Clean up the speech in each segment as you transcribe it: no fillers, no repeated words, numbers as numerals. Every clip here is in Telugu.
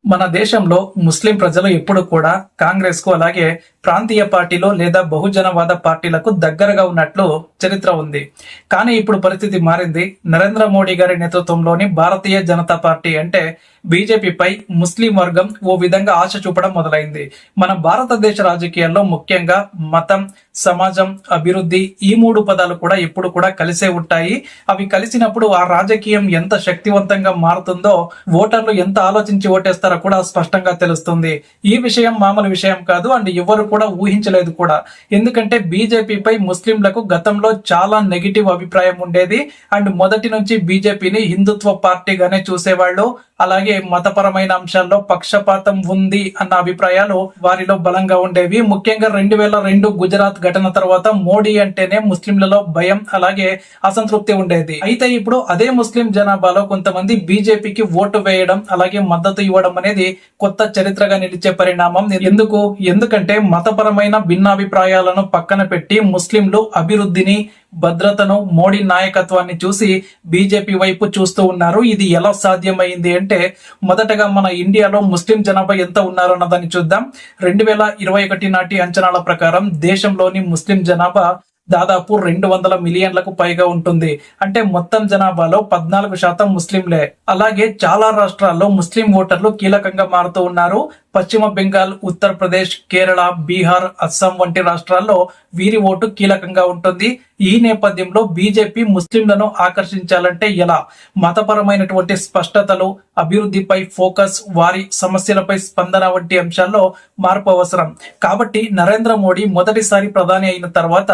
మన దేశంలో ముస్లిం ప్రజలు ఎప్పుడు కూడా కాంగ్రెస్ కు అలాగే ప్రాంతీయ పార్టీలో లేదా బహుజనవాద పార్టీలకు దగ్గరగా ఉన్నట్లు చరిత్ర ఉంది. కానీ ఇప్పుడు పరిస్థితి మారింది. నరేంద్ర మోడీ గారి నేతృత్వంలోని భారతీయ జనతా పార్టీ అంటే బీజేపీపై ముస్లిం వర్గం ఓ విధంగా ఆశ చూపడం మొదలైంది. మన భారతదేశ రాజకీయాల్లో ముఖ్యంగా మతం, సమాజం, అభివృద్ధి ఈ మూడు పదాలు కూడా ఎప్పుడు కూడా కలిసే ఉంటాయి. అవి కలిసినప్పుడు ఆ రాజకీయం ఎంత శక్తివంతంగా మారుతుందో, ఓటర్లు ఎంత ఆలోచించి ఓటేస్తారో కూడా స్పష్టంగా తెలుస్తుంది. ఈ విషయం మామూలు విషయం కాదు అండ్ ఎవరు కూడా ఊహించలేదు కూడా. ఎందుకంటే బీజేపీపై ముస్లింలకు గతంలో చాలా నెగిటివ్ అభిప్రాయం ఉండేది అండ్ మొదటి నుంచి బీజేపీని హిందుత్వ పార్టీగానే చూసేవాళ్ళు. అలాగే మతపరమైన అంశాల్లో పక్షపాతం ఉంది అన్న అభిప్రాయాలు వారిలో బలంగా ఉండేవి. ముఖ్యంగా 2002 గుజరాత్ ఘటన తర్వాత మోడీ అంటేనే ముస్లింలలో భయం అలాగే అసంతృప్తి ఉండేది. అయితే ఇప్పుడు అదే ముస్లిం జనాభాలో కొంతమంది బీజేపీకి ఓటు వేయడం అలాగే మద్దతు ఇవ్వడం అనేది కొత్త చరిత్రగా నిలిచే పరిణామం. ఎందుకంటే మతపరమైన భిన్నాభిప్రాయాలను పక్కన పెట్టి ముస్లింలు అభివృద్ధిని, భద్రతను, మోడీ నాయకత్వాన్ని చూసి బీజేపీ వైపు చూస్తూ ఉన్నారు. ఇది ఎలా సాధ్యమైంది అంటే మొదటగా మన ఇండియాలో ముస్లిం జనాభా ఎంత ఉన్నారో అన్నదాన్ని చూద్దాం. 2021 నాటి అంచనాల ప్రకారం దేశంలోని ముస్లిం జనాభా దాదాపు 200 మిలియన్లకు పైగా ఉంటుంది. అంటే మొత్తం జనాభాలో 14% ముస్లింలే. అలాగే చాలా రాష్ట్రాల్లో ముస్లిం ఓటర్లు కీలకంగా మారుతూ ఉన్నారు. పశ్చిమ బెంగాల్, ఉత్తరప్రదేశ్, కేరళ, బీహార్, అస్సాం వంటి రాష్ట్రాల్లో వీరి ఓటు కీలకంగా ఉంటుంది. ఈ నేపథ్యంలో బీజేపీ ముస్లింలను ఆకర్షించాలంటే ఎలా? మతపరమైనటువంటి స్పష్టతలు, అభివృద్ధిపై ఫోకస్, వారి సమస్యలపై స్పందన వంటి అంశాల్లో మార్పు అవసరం. కాబట్టి నరేంద్ర మోడీ మొదటిసారి ప్రధాని అయిన తర్వాత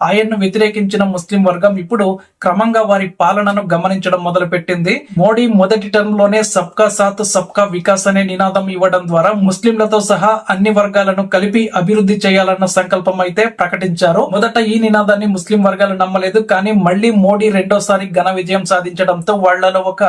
ఆయన్ను వ్యతిరేకించిన ముస్లిం వర్గం ఇప్పుడు క్రమంగా వారి పాలనను గమనించడం మొదలుపెట్టింది. మోడీ మొదటి టర్మ్ లోనే సబ్కా సాత్ సబ్కా వికాస్ అనే నినాదం ఇవ్వడం ద్వారా ముస్లింలతో సహా అన్ని వర్గాలను కలిపి అభివృద్ధి చేయాలన్న సంకల్పం అయితే ప్రకటించారు. మొదట ఈ నినాదాన్ని ముస్లిం వర్గాలు నమ్మలేదు. కానీ మళ్లీ మోడీ రెండోసారి ఘన విజయం సాధించడంతో వాళ్లలో ఒక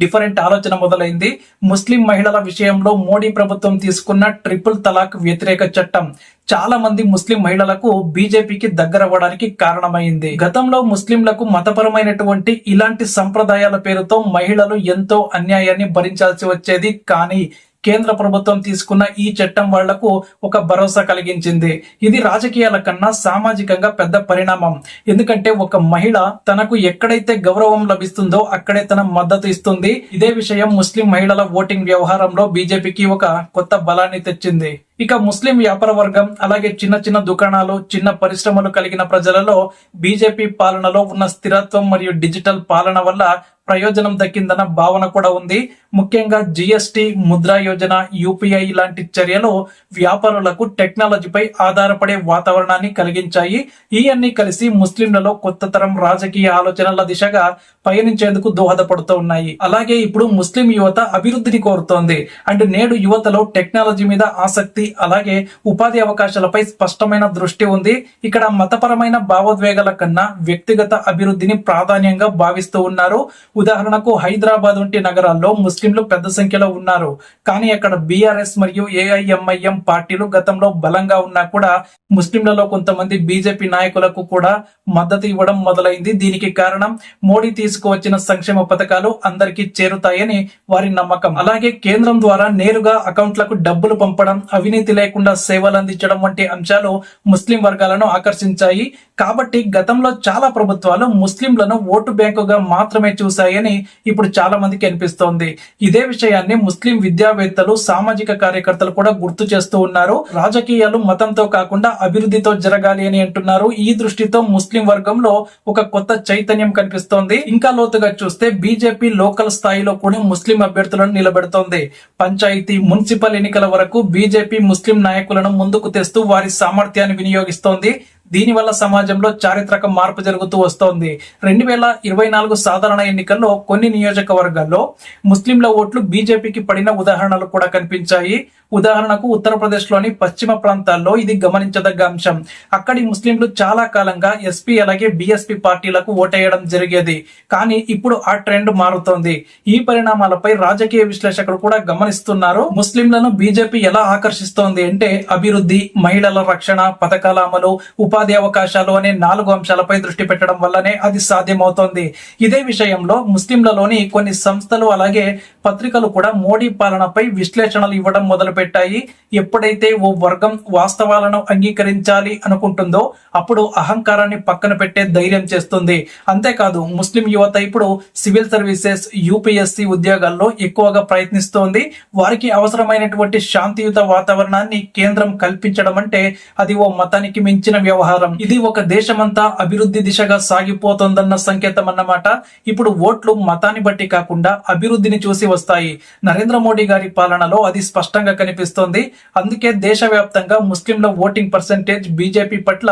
డిఫరెంట్ ఆలోచన మొదలైంది. ముస్లిం మహిళల విషయంలో మోడీ ప్రభుత్వం తీసుకున్న ట్రిపుల్ తలాక్ వ్యతిరేక చట్టం చాలా మంది ముస్లిం మహిళలకు బీజేపీకి దగ్గరవ్వడానికి కారణమైంది. గతంలో ముస్లింలకు మతపరమైనటువంటి ఇలాంటి సంప్రదాయాల పేరుతో మహిళలు ఎంతో అన్యాయాన్ని భరించాల్సి వచ్చేది. కానీ కేంద్ర ప్రభుత్వం తీసుకున్న ఈ చట్టం వాళ్లకు ఒక భరోసా కలిగించింది. ఇది రాజకీయాల కన్నా సామాజికంగా పెద్ద పరిణామం. ఎందుకంటే ఒక మహిళ తనకు ఎక్కడైతే గౌరవం లభిస్తుందో అక్కడే తన మద్దతు ఇస్తుంది. ఇదే విషయం ముస్లిం మహిళల ఓటింగ్ వ్యవహారంలో బీజేపీకి ఒక కొత్త బలాన్ని తెచ్చింది. ఇక ముస్లిం వ్యాపార వర్గం అలాగే చిన్న చిన్న దుకాణాలు, చిన్న పరిశ్రమలు కలిగిన ప్రజలలో బీజేపీ పాలనలో ఉన్న స్థిరత్వం మరియు డిజిటల్ పాలన వల్ల ప్రయోజనం దక్కిందన్న భావన కూడా ఉంది. ముఖ్యంగా జిఎస్టి, ముద్రా యోజన, యూపీఐ లాంటి చర్యలు వ్యాపారులకు టెక్నాలజీపై ఆధారపడే వాతావరణాన్ని కలిగించాయి. ఇవన్నీ కలిసి ముస్లింలలో కొత్త తరం రాజకీయ ఆలోచనల దిశగా పయనించేందుకు దోహదపడుతూ ఉన్నాయి. అలాగే ఇప్పుడు ముస్లిం యువత అభివృద్ధిని కోరుతోంది అండ్ నేడు యువతలో టెక్నాలజీ మీద ఆసక్తి అలాగే ఉపాధి అవకాశాలపై స్పష్టమైన దృష్టి ఉంది. ఇక్కడ మతపరమైన భావోద్వేగాల కన్నా వ్యక్తిగత అభివృద్ధిని ప్రాధాన్యంగా భావిస్తూ ఉన్నారు. ఉదాహరణకు హైదరాబాద్ వంటి నగరాల్లో ముస్లింలు పెద్ద సంఖ్యలో ఉన్నారు. కానీ అక్కడ బీఆర్ఎస్ మరియు ఏఐఎంఐఎం పార్టీలు గతంలో బలంగా ఉన్నా కూడా ముస్లింలలో కొంతమంది బీజేపీ నాయకులకు కూడా మద్దతు ఇవ్వడం మొదలైంది. దీనికి కారణం మోడీ తీసుకువచ్చిన సంక్షేమ పథకాలు అందరికీ చేరుతాయని వారి నమ్మకం. అలాగే కేంద్రం ద్వారా నేరుగా అకౌంట్లకు డబ్బులు పంపడం, అవినీతి లేకుండా సేవలు అందించడం వంటి అంశాలు ముస్లిం వర్గాలను ఆకర్షించాయి. కాబట్టి గతంలో చాలా ప్రభుత్వాలు ముస్లింలను ఓటు బ్యాంకుగా మాత్రమే చూశాయని ఇప్పుడు చాలా మందికి అనిపిస్తోంది. ఇదే విషయాన్ని ముస్లిం విద్యావేత్తలు, సామాజిక కార్యకర్తలు కూడా గుర్తు చేస్తూ ఉన్నారు. రాజకీయాలు మతంతో కాకుండా అభివృద్ధితో జరగాలి అని అంటున్నారు. ఈ దృష్టితో ముస్లిం వర్గంలో ఒక కొత్త చైతన్యం కనిపిస్తోంది. ఇంకా లోతుగా చూస్తే బీజేపీ లోకల్ స్థాయిలో కూడా ముస్లిం అభ్యర్థులను నిలబెడుతోంది. పంచాయతీ, మున్సిపల్ ఎన్నికల వరకు బీజేపీ ముస్లిం నాయకులను ముందుకు తెస్తూ వారి సామర్థ్యాన్ని వినియోగిస్తోంది. దీనివల్ల సమాజంలో చారిత్రక మార్పు జరుగుతూ వస్తోంది. 2024 సాధారణ ఎన్నికల్లో కొన్ని నియోజకవర్గాల్లో ముస్లింల ఓట్లు బీజేపీకి పడిన ఉదాహరణలు కూడా కనిపించాయి. ఉదాహరణకు ఉత్తరప్రదేశ్ లోని పశ్చిమ ప్రాంతాల్లో ఇది గమనించదగ్గ అంశం. అక్కడి ముస్లింలు చాలా కాలంగా ఎస్పీ అలాగే బీఎస్పీ పార్టీలకు ఓటేయడం జరిగేది. కానీ ఇప్పుడు ఆ ట్రెండ్ మారుతోంది. ఈ పరిణామాలపై రాజకీయ విశ్లేషకులు కూడా గమనిస్తున్నారు. ముస్లింలను బీజేపీ ఎలా ఆకర్షిస్తోంది అంటే అభివృద్ధి, మహిళల రక్షణ, పథకాల అమలు, ఉపాధి ఉపాధి అవకాశాలు అనే 4 అంశాలపై దృష్టి పెట్టడం వల్లనే అది సాధ్యమవుతోంది. ఇదే విషయంలో ముస్లింలలోని కొన్ని సంస్థలు అలాగే పత్రికలు కూడా మోడీ పాలనపై విశ్లేషణలు ఇవ్వడం మొదలుపెట్టాయి. ఎప్పుడైతే ఓ వర్గం వాస్తవాలను అంగీకరించాలి అనుకుంటుందో అప్పుడు అహంకారాన్ని పక్కన పెట్టే ధైర్యం చేస్తుంది. అంతేకాదు ముస్లిం యువత ఇప్పుడు సివిల్ సర్వీసెస్, యూపీఎస్సీ ఉద్యోగాల్లో ఎక్కువగా ప్రయత్నిస్తోంది. వారికి అవసరమైనటువంటి శాంతియుత వాతావరణాన్ని కేంద్రం కల్పించడం అంటే అది ఓ మతానికి మించిన వ్యవహారం. ఇది ఒక దేశమంతా అభివృద్ధి దిశగా సాగిపోతోందన్న సంకేతం అన్నమాట. ఇప్పుడు ఓట్లు మతాన్ని బట్టి కాకుండా అభివృద్ధిని చూసి వస్తాయి. నరేంద్ర మోడీ గారి పాలనలో అది స్పష్టంగా కనిపిస్తోంది. అందుకే దేశవ్యాప్తంగా ముస్లింల ఓటింగ్ పర్సెంటేజ్ బీజేపీ పట్ల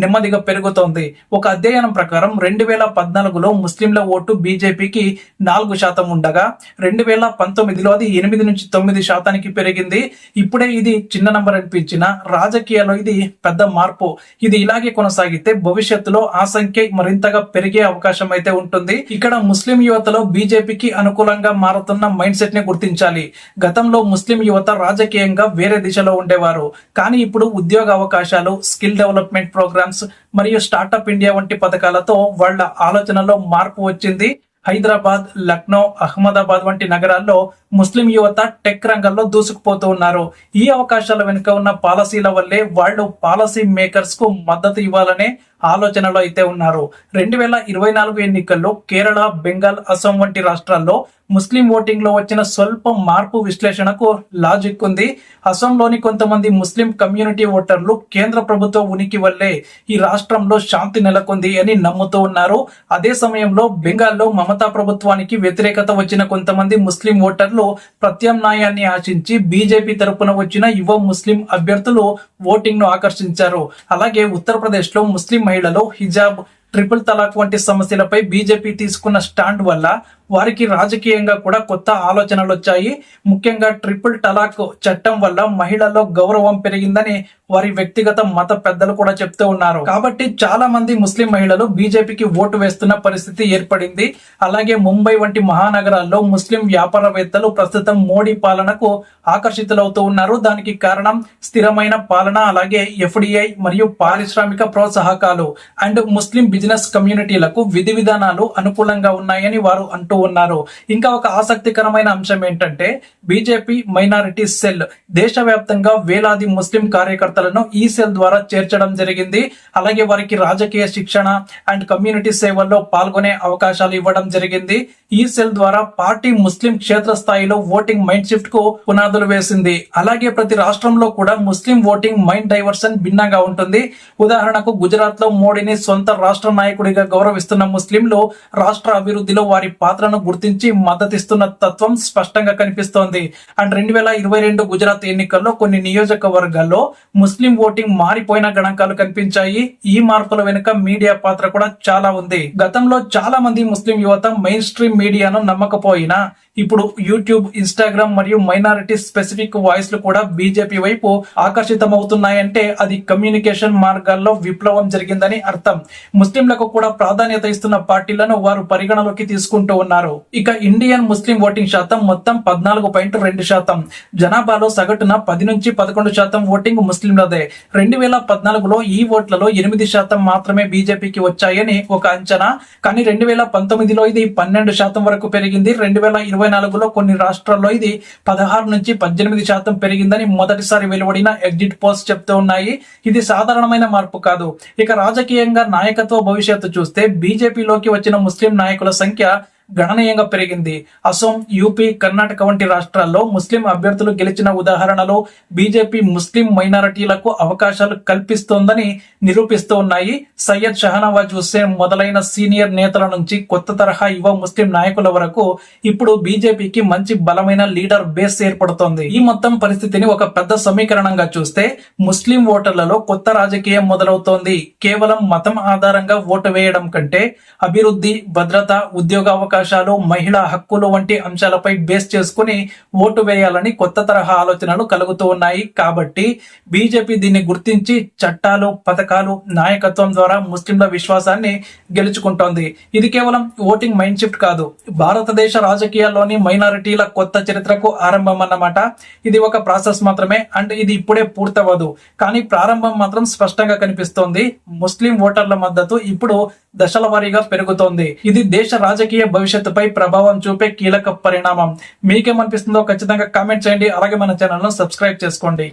నెమ్మదిగా పెరుగుతోంది. ఒక అధ్యయనం ప్రకారం 2014లో ముస్లింల ఓటు బీజేపీకి 4% ఉండగా 2019లో అది 8 నుంచి 9% పెరిగింది. ఇప్పుడే ఇది చిన్న నంబర్ అనిపించిన రాజకీయాల్లో ఇది పెద్ద మార్పు. ఇది ఇలాగే కొనసాగితే భవిష్యత్తులో ఆ సంఖ్య మరింతగా పెరిగే అవకాశం అయితే ఉంటుంది. ఇక్కడ ముస్లిం యువతలో బీజేపీకి అనుకూలంగా మారుతున్న మైండ్ సెట్ ని గుర్తించాలి. గతంలో ముస్లిం యువత రాజకీయంగా వేరే దిశలో ఉండేవారు. కానీ ఇప్పుడు ఉద్యోగ అవకాశాలు, స్కిల్ డెవలప్మెంట్ ప్రోగ్రామ్స్ మరియు స్టార్టప్ ఇండియా వంటి పథకాలతో వాళ్ళ ఆలోచనలో మార్పు వచ్చింది. హైదరాబాద్, లక్నో, అహ్మదాబాద్ వంటి నగరాల్లో ముస్లిం యువత టెక్ రంగంలో దూసుకుపోతూ ఉన్నారు. ఈ అవకాశాల వెనుక ఉన్న పాలసీల వల్లే వాళ్ళు పాలసీ మేకర్స్ కు మద్దతు ఇవ్వాలనే ఆలోచనలో అయితే ఉన్నారు. 2024 ఎన్నికల్లో కేరళ, బెంగాల్, అస్సాం వంటి రాష్ట్రాల్లో ముస్లిం ఓటింగ్ లో వచ్చిన స్వల్ప మార్పు విశ్లేషణకు లాజిక్ ఉంది. అస్సాంలోని కొంతమంది ముస్లిం కమ్యూనిటీ ఓటర్లు కేంద్ర ప్రభుత్వ ఉనికి వల్లే ఈ రాష్ట్రంలో శాంతి నెలకొంది అని నమ్ముతూ ఉన్నారు. అదే సమయంలో బెంగాల్లో మమతా ప్రభుత్వానికి వ్యతిరేకత వచ్చిన కొంతమంది ముస్లిం ఓటర్లు ప్రత్యామ్నాయాన్ని ఆశించి బీజేపీ తరపున వచ్చిన యువ ముస్లిం అభ్యర్థులు ఓటింగ్ ను ఆకర్షించారు. అలాగే ఉత్తరప్రదేశ్ లో ముస్లిం మహిళలు హిజాబ్, ట్రిపుల్ తలాక్ వంటి సమస్యలపై బీజేపీ తీసుకున్న స్టాండ్ వల్ల వారికి రాజకీయంగా కూడా కొత్త ఆలోచనలు వచ్చాయి. ముఖ్యంగా ట్రిపుల్ తలాక్ చట్టం వల్ల మహిళల్లో గౌరవం పెరిగిందని వారి వ్యక్తిగత మత పెద్దలు కూడా చెప్తూ ఉన్నారు. కాబట్టి చాలా మంది ముస్లిం మహిళలు బీజేపీకి ఓటు వేస్తున్న పరిస్థితి ఏర్పడింది. అలాగే ముంబై వంటి మహానగరాల్లో ముస్లిం వ్యాపారవేత్తలు ప్రస్తుతం మోడీ పాలనకు ఆకర్షితులవుతూ ఉన్నారు. దానికి కారణం స్థిరమైన పాలన, అలాగే ఎఫ్డిఐ మరియు పారిశ్రామిక ప్రోత్సాహకాలు అండ్ ముస్లిం బిజినెస్ కమ్యూనిటీలకు విధి విధానాలు అనుకూలంగా ఉన్నాయని వారు అంటూ ఉన్నారు. ఇంకా ఒక ఆసక్తికరమైన అంశం ఏంటంటే బీజేపీ మైనారిటీ సెల్ దేశవ్యాప్తంగా వేలాది ముస్లిం కార్యకర్తలను ఈ సెల్ ద్వారా చేర్చడం జరిగింది. అలాగే వారికి రాజకీయ శిక్షణ అండ్ కమ్యూనిటీ సేవల్లో పాల్గొనే అవకాశాలు ఇవ్వడం జరిగింది. ఈ సెల్ ద్వారా పార్టీ ముస్లిం క్షేత్రస్థాయిలో ఓటింగ్ మైండ్ షిఫ్ట్ కు పునాదులు వేసింది. అలాగే ప్రతి రాష్ట్రంలో కూడా ముస్లిం ఓటింగ్ మైండ్ డైవర్షన్ భిన్నంగా ఉంటుంది. ఉదాహరణకు గుజరాత్ లో మోడీని సొంత రాష్ట్ర నాయకుడిగా గౌరవిస్తున్న ముస్లింలు రాష్ట్ర అభివృద్ధిలో వారి పాత్రను గుర్తించి మద్దతిస్తున్న తత్వం స్పష్టంగా కనిపిస్తోంది. అండ్ 2022 గుజరాత్ ఎన్నికల్లో కొన్ని నియోజకవర్గాల్లో ముస్లిం ఓటింగ్ మారిపోయిన గణాంకాలు కనిపించాయి. ఈ మార్పుల వెనుక మీడియా పాత్ర కూడా చాలా ఉంది. గతంలో చాలా మంది ముస్లిం యువత మెయిన్ స్ట్రీమ్ మీడియాను నమ్మకపోయినా ఇప్పుడు యూట్యూబ్, ఇన్స్టాగ్రామ్ మరియు మైనారిటీ స్పెసిఫిక్ వాయిస్లు కూడా బీజేపీ వైపు ఆకర్షితమవుతున్నాయంటే అది కమ్యూనికేషన్ మార్గాల్లో విప్లవం జరిగిందని అర్థం. ముస్లింలకు కూడా ప్రాధాన్యత ఇస్తున్న పార్టీలను వారు పరిగణలోకి తీసుకుంటూ ఉన్నారు. ఇక ఇండియన్ ముస్లిం ఓటింగ్ శాతం మొత్తం 14.2%. జనాభాలో సగటున 10 నుంచి 11% ఓటింగ్ ముస్లింలదే. 2014లో ఈ ఓట్లలో 8% మాత్రమే బీజేపీకి వచ్చాయని ఒక అంచనా. కానీ 2019లో ఇది 12% వరకు పెరిగింది. 2024లో కొన్ని రాష్ట్రాల్లో ఇది 16 నుంచి 18% పెరిగిందని మొదటిసారి వెలువడిన ఎగ్జిట్ పోల్స్ చెప్తూ ఉన్నాయి. ఇది సాధారణమైన మార్పు కాదు. ఇక రాజకీయంగా నాయకత్వ భవిష్యత్తు చూస్తే బీజేపీలోకి వచ్చిన ముస్లిం నాయకుల సంఖ్య గణనీయంగా పెరిగింది. అసోం, యూపీ, కర్ణాటక వంటి రాష్ట్రాల్లో ముస్లిం అభ్యర్థులు గెలిచిన ఉదాహరణలు బీజేపీ ముస్లిం మైనారిటీలకు అవకాశాలు కల్పిస్తోందని నిరూపిస్తూ ఉన్నాయి. సయ్యద్ షహనవాజ్ హుస్సేన్ మొదలైన సీనియర్ నేతల నుంచి కొత్త తరహా యువ ముస్లిం నాయకుల వరకు ఇప్పుడు బీజేపీకి మంచి బలమైన లీడర్ బేస్ ఏర్పడుతోంది. ఈ మొత్తం పరిస్థితిని ఒక పెద్ద సమీకరణంగా చూస్తే ముస్లిం ఓటర్లలో కొత్త రాజకీయం మొదలవుతోంది. కేవలం మతం ఆధారంగా ఓటు వేయడం కంటే అభివృద్ధి, భద్రత, ఉద్యోగ అవకాశాలు అవకాశాలు, మహిళా హక్కులు వంటి అంశాలపై బేస్ చేసుకుని ఓటు వేయాలని కొత్త తరహా ఆలోచనలు కలుగుతూ ఉన్నాయి. కాబట్టి బీజేపీ దీన్ని గుర్తించి చట్టాలు, పథకాలు, నాయకత్వం ద్వారా ముస్లింల విశ్వాసాన్ని గెలుచుకుంటోంది. ఇది కేవలం ఓటింగ్ మైండ్ షిఫ్ట్ కాదు, భారతదేశ రాజకీయాల్లోని మైనారిటీల కొత్త చరిత్రకు ఆరంభం అన్నమాట. ఇది ఒక ప్రాసెస్ మాత్రమే, అండ్ ఇది ఇప్పుడే పూర్తవదు, కానీ ప్రారంభం మాత్రం స్పష్టంగా కనిపిస్తోంది. ముస్లిం ఓటర్ల మద్దతు ఇప్పుడు దశల వారీగా పెరుగుతోంది. ఇది దేశ రాజకీయ భవిష్యత్తుపై ప్రభావం చూపే కీలక పరిణామం. మీకేమనిపిస్తుందో ఖచ్చితంగా కామెంట్ చేయండి. అలాగే మన ఛానల్ ను సబ్స్క్రైబ్ చేసుకోండి.